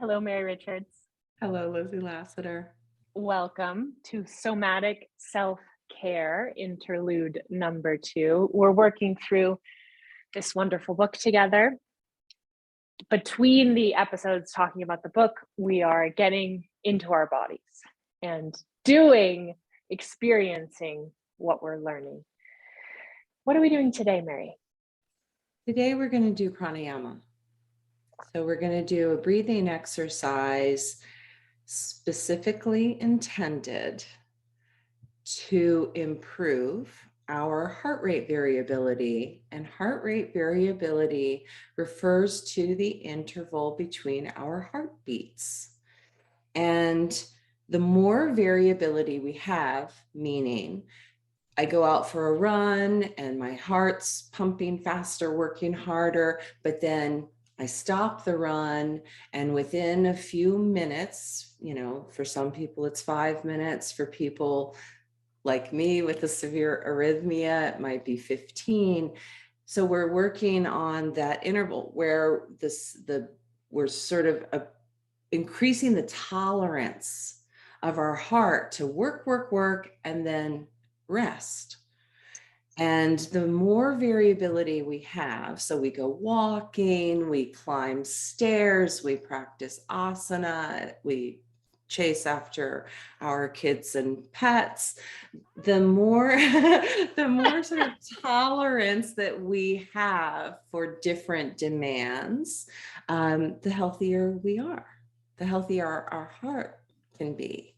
Hello, Mary Richards. Hello, Lizzie Lasater. Welcome to Somatic Self Care interlude number 2. We're working through this wonderful book together. Between the episodes talking about the book, we are getting into our bodies and experiencing what we're learning. What are we doing today, Mary? Today we're going to do pranayama. So we're going to do a breathing exercise specifically intended to improve our heart rate variability. And heart rate variability refers to the interval between our heartbeats. And the more variability we have, meaning I go out for a run and my heart's pumping faster, working harder, but then I stop the run, and within a few minutes, for some people it's 5 minutes, for people like me with a severe arrhythmia, it might be 15. So we're working on that interval where we're sort of increasing the tolerance of our heart to work, and then rest. And the more variability we have, so we go walking, we climb stairs, we practice asana, we chase after our kids and pets, the more sort of tolerance that we have for different demands, the healthier we are, the healthier our heart can be.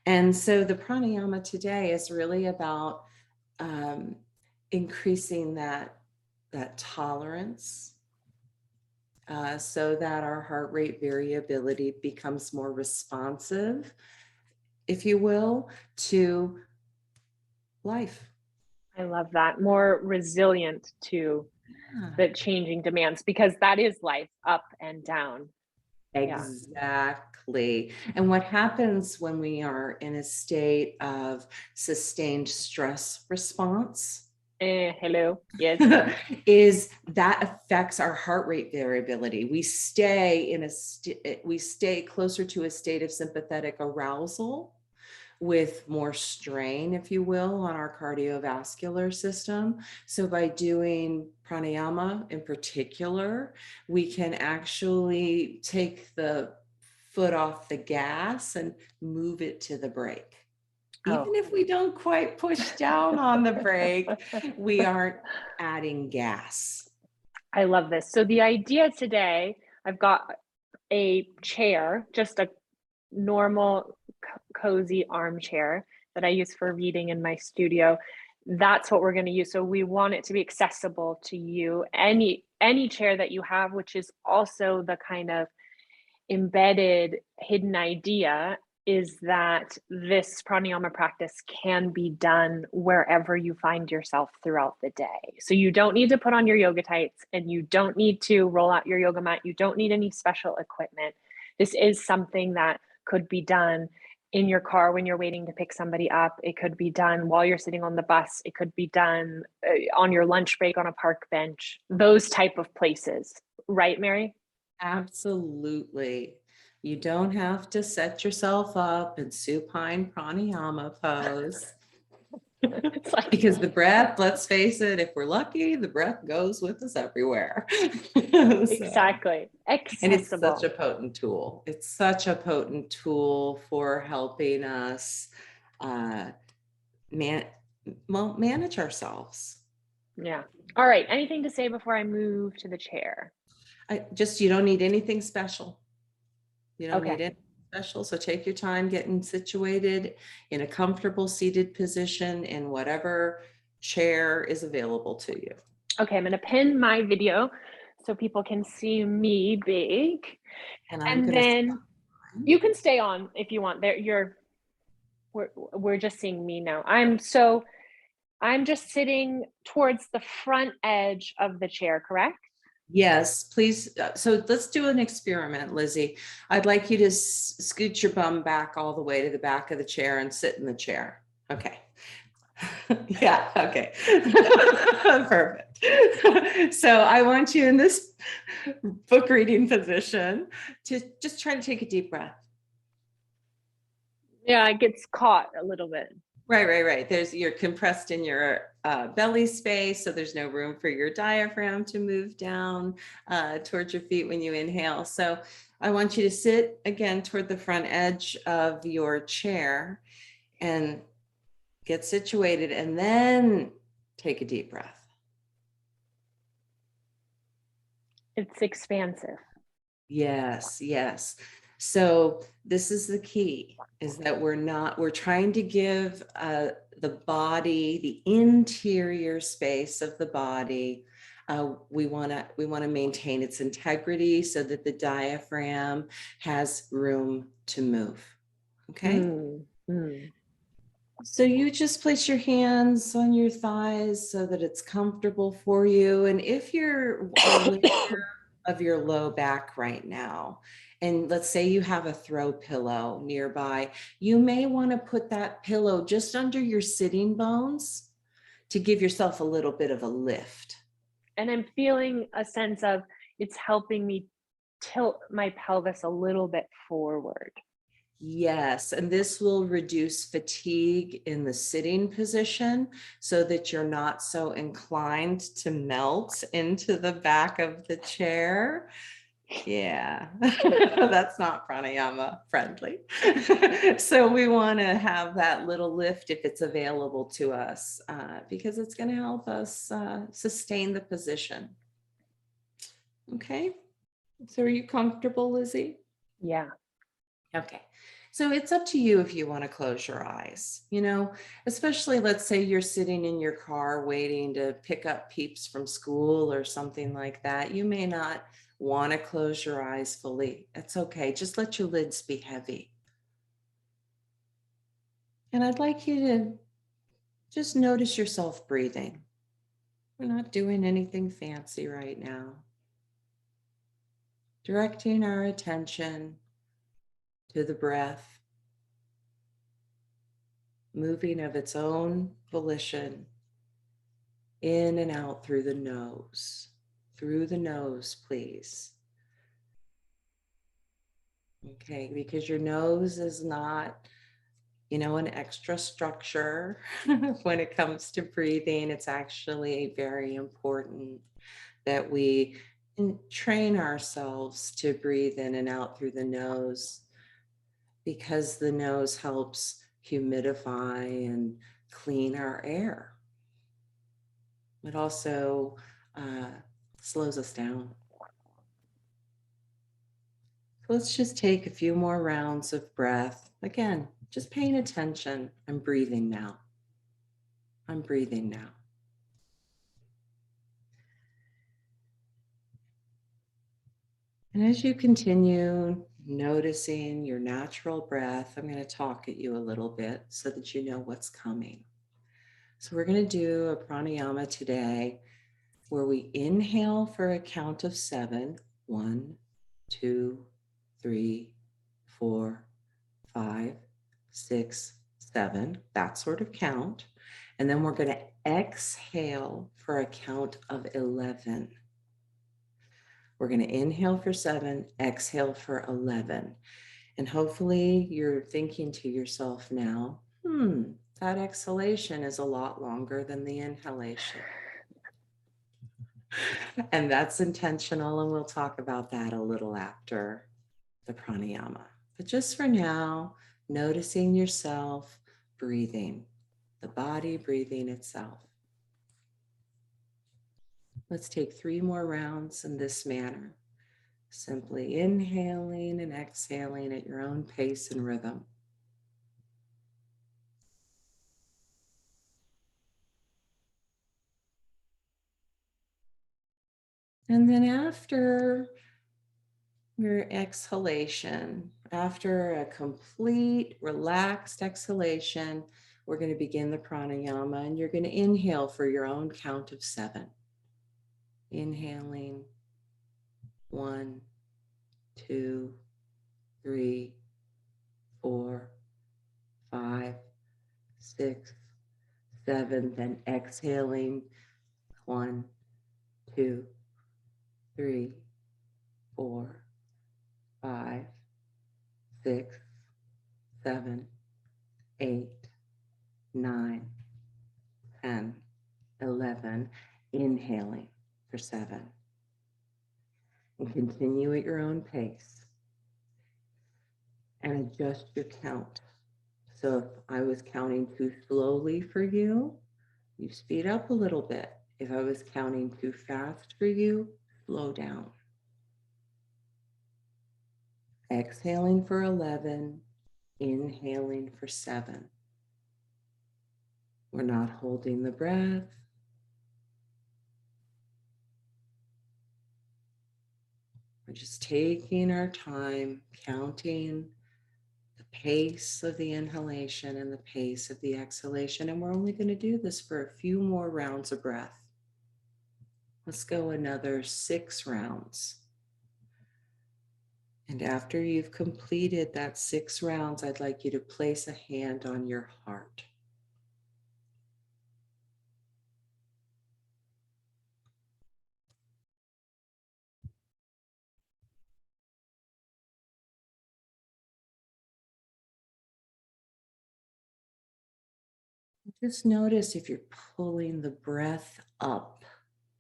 And so the pranayama today is really about increasing that tolerance so that our heart rate variability becomes more responsive, if you will, to life. I love that. More resilient to the changing demands, because that is life, up and down. Exactly. And what happens when we are in a state of sustained stress response? Hello. Yes. Is that affects our heart rate variability. We stay closer to a state of sympathetic arousal with more strain, if you will, on our cardiovascular system. So by doing pranayama in particular, we can actually take the foot off the gas and move it to the brake. Even if we don't quite push down on the brake, we aren't adding gas. I love this. So the idea today, I've got a chair, just a normal cozy armchair that I use for reading in my studio. That's what we're going to use. So we want it to be accessible to you. Any chair that you have, which is also the kind of embedded hidden idea, is that this pranayama practice can be done wherever you find yourself throughout the day. So you don't need to put on your yoga tights, and you don't need to roll out your yoga mat. You don't need any special equipment. This is something that could be done in your car when you're waiting to pick somebody up. It could be done while you're sitting on the bus. It could be done on your lunch break on a park bench, those type of places. Right, Mary? Absolutely. You don't have to set yourself up in supine pranayama pose. It's like, because the breath, let's face it, if we're lucky, the breath goes with us everywhere. Exactly. Accessible. And it's such a potent tool. It's such a potent tool for helping us manage ourselves. Yeah. All right. Anything to say before I move to the chair? You don't need anything special. You don't Okay. need it special. So take your time getting situated in a comfortable seated position in whatever chair is available to you. Okay, I'm going to pin my video so people can see me big. And then you can stay on if you want. We're just seeing me now. I'm just sitting towards the front edge of the chair, correct? Yes, please. So let's do an experiment, Lizzie. I'd like you to scoot your bum back all the way to the back of the chair and sit in the chair. Okay. Yeah, okay. Perfect. So I want you in this book reading position to just try to take a deep breath. Yeah, it gets caught a little bit. Right. You're compressed in your belly space, so there's no room for your diaphragm to move down towards your feet when you inhale. So I want you to sit again toward the front edge of your chair and get situated, and then take a deep breath. It's expansive. Yes. So this is the key, is that we're trying to give the body, the interior space of the body. We want to maintain its integrity so that the diaphragm has room to move. Okay. So you just place your hands on your thighs so that it's comfortable for you. And if you're aware of your low back right now, and let's say you have a throw pillow nearby, you may want to put that pillow just under your sitting bones to give yourself a little bit of a lift. And I'm feeling a sense of it's helping me tilt my pelvis a little bit forward. Yes, and this will reduce fatigue in the sitting position so that you're not so inclined to melt into the back of the chair. Yeah, that's not pranayama friendly. So we want to have that little lift if it's available to us, because it's going to help us sustain the position. Okay, so are you comfortable, Lizzie? Yeah. Okay. So it's up to you if you want to close your eyes, especially let's say you're sitting in your car waiting to pick up peeps from school or something like that. You may not want to close your eyes fully. It's okay. Just let your lids be heavy. And I'd like you to just notice yourself breathing. We're not doing anything fancy right now. Directing our attention to the breath, moving of its own volition in and out through the nose. Through the nose, please. Okay, because your nose is not, an extra structure when it comes to breathing. It's actually very important that we train ourselves to breathe in and out through the nose, because the nose helps humidify and clean our air. It also slows us down. So let's just take a few more rounds of breath. Again, just paying attention. I'm breathing now. I'm breathing now. And as you continue noticing your natural breath, I'm going to talk at you a little bit so that you know what's coming. So we're going to do a pranayama today where we inhale for a count of 7. 1, 2, 3, 4, 5, 6, 7, that sort of count. And then we're going to exhale for a count of 11. We're going to inhale for 7, exhale for 11. And hopefully you're thinking to yourself now, that exhalation is a lot longer than the inhalation. And that's intentional, and we'll talk about that a little after the pranayama. But just for now, noticing yourself breathing, the body breathing itself. Let's take 3 more rounds in this manner, simply inhaling and exhaling at your own pace and rhythm. And then after your exhalation, after a complete relaxed exhalation, we're going to begin the pranayama, and you're going to inhale for your own count of 7. Inhaling 1, 2, 3, 4, 5, 6, 7, then exhaling 1, 2, 3, 4, 5, 6, 7, 8, 9, 10, 11, inhaling for 7. And continue at your own pace and adjust your count. So if I was counting too slowly for you, you speed up a little bit. If I was counting too fast for you, slow down. Exhaling for 11, inhaling for 7. We're not holding the breath. We're just taking our time, counting the pace of the inhalation and the pace of the exhalation. And we're only going to do this for a few more rounds of breath. Let's go another 6 rounds. And after you've completed that 6 rounds, I'd like you to place a hand on your heart. Just notice if you're pulling the breath up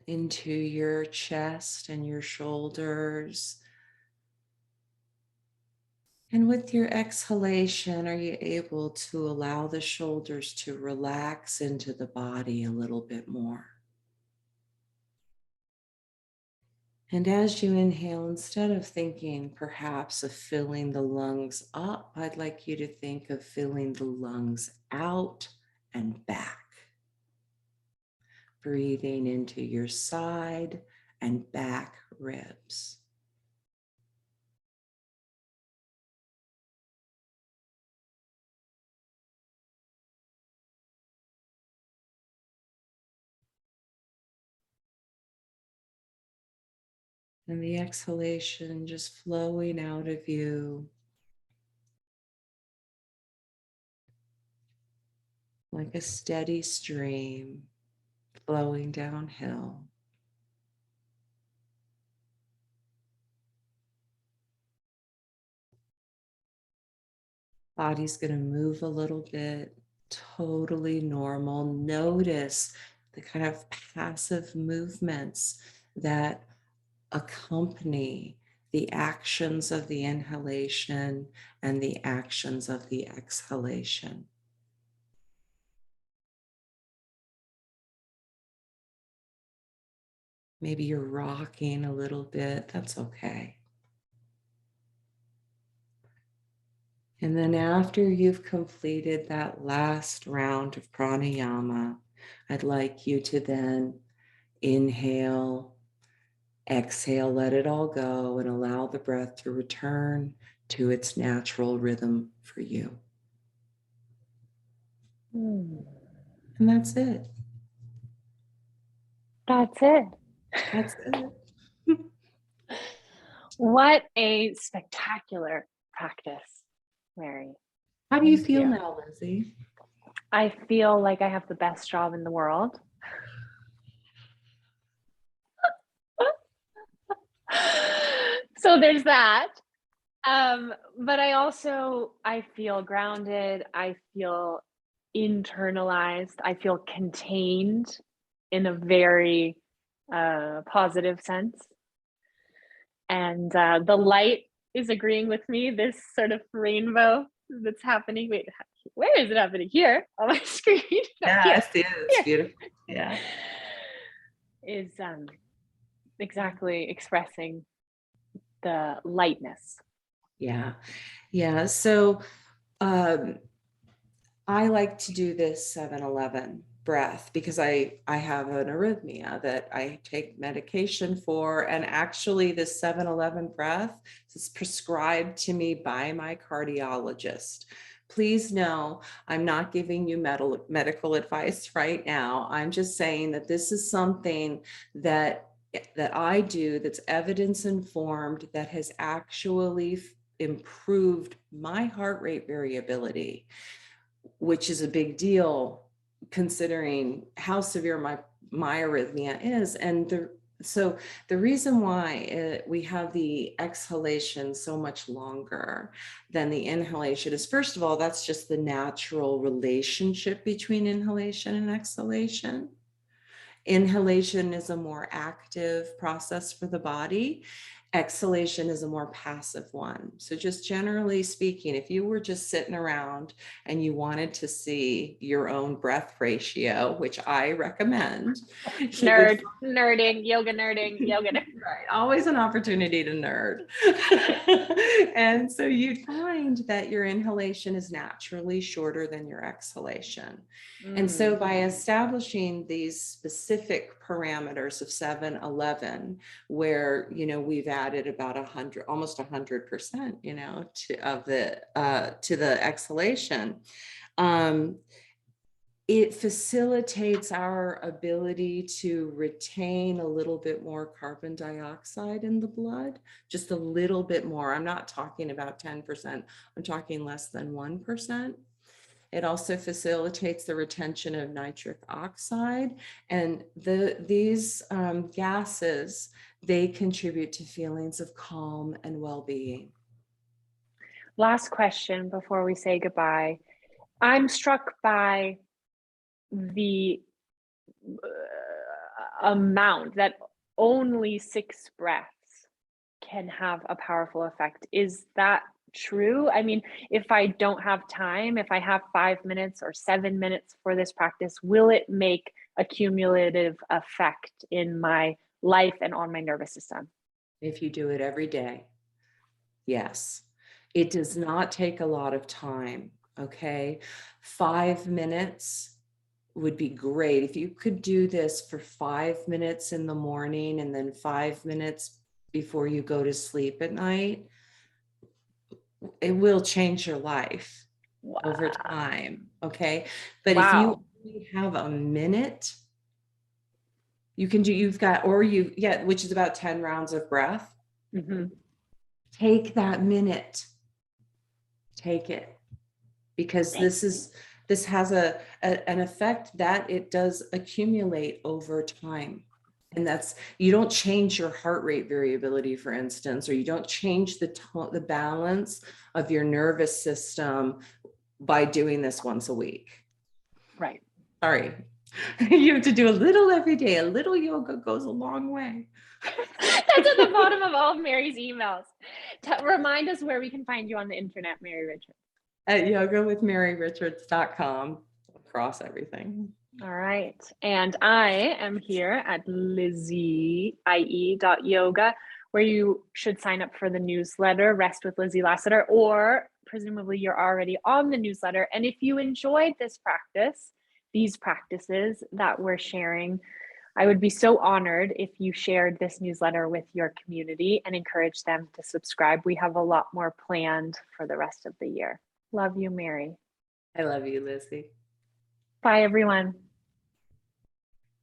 into your chest and your shoulders. And with your exhalation, are you able to allow the shoulders to relax into the body a little bit more? And as you inhale, instead of thinking perhaps of filling the lungs up, I'd like you to think of filling the lungs out and back. Breathing into your side and back ribs. And the exhalation just flowing out of you like a steady stream flowing downhill. Body's going to move a little bit, totally normal. Notice the kind of passive movements that accompany the actions of the inhalation and the actions of the exhalation. Maybe you're rocking a little bit, that's okay. And then after you've completed that last round of pranayama, I'd like you to then inhale, exhale, let it all go, and allow the breath to return to its natural rhythm for you. And that's it. That's it. That's it. What a spectacular practice, Mary. How do you Thank feel you. now, Lizzie? I feel like I have the best job in the world. So there's that. But I feel grounded. I feel internalized. I feel contained in a very positive sense. And the light is agreeing with me, this sort of rainbow that's happening. Wait, where is it happening? Here on my screen? No, Yeah, here. I see it. It's beautiful. Yeah. Is exactly expressing the lightness. Yeah. Yeah. So I like to do this 7-11 breath because I have an arrhythmia that I take medication for. And actually, this 7-11 breath is prescribed to me by my cardiologist. Please know I'm not giving you medical advice right now. I'm just saying that this is something that I do that's evidence informed, that has actually improved my heart rate variability, which is a big deal considering how severe my arrhythmia is. And so the reason why we have the exhalation so much longer than the inhalation is, first of all, that's just the natural relationship between inhalation and exhalation. Inhalation is a more active process for the body. Exhalation is a more passive one. So just generally speaking, if you were just sitting around and you wanted to see your own breath ratio, which I recommend, Nerding, yoga nerding, yoga nerding. Right, always an opportunity to nerd. And so you'd find that your inhalation is naturally shorter than your exhalation. And so by establishing these specific parameters of 7-11, where, we've added about 100, almost 100%, to the exhalation, it facilitates our ability to retain a little bit more carbon dioxide in the blood, just a little bit more. I'm not talking about 10%, I'm talking less than 1%. It also facilitates the retention of nitric oxide, and these gases, they contribute to feelings of calm and well-being. Last question before we say goodbye. I'm struck by the amount that only 6 breaths can have a powerful effect. Is that true? I mean, if I don't have time, if I have 5 minutes or 7 minutes for this practice, will it make a cumulative effect in my life and on my nervous system? If you do it every day, yes. It does not take a lot of time, okay? 5 minutes would be great. If you could do this for 5 minutes in the morning and then 5 minutes before you go to sleep at night, it will change your life over time, okay? But if you only have a minute, you can do, which is about 10 rounds of breath. Take that minute, take it, because this has an effect that it does accumulate over time. And that's, you don't change your heart rate variability, for instance, or you don't change the balance of your nervous system by doing this once a week. Right. Sorry. You have to do a little every day. A little yoga goes a long way. That's at the bottom of all of Mary's emails. Remind us where we can find you on the internet, Mary Richards. At yogawithmaryrichards.com, across everything. All right. And I am here at lizzieie.yoga, where you should sign up for the newsletter, Rest with Lizzie Lasater, or presumably you're already on the newsletter. And if you enjoyed this practice, these practices that we're sharing, I would be so honored if you shared this newsletter with your community and encourage them to subscribe. We have a lot more planned for the rest of the year. Love you, Mary. I love you, Lizzie. Bye, everyone.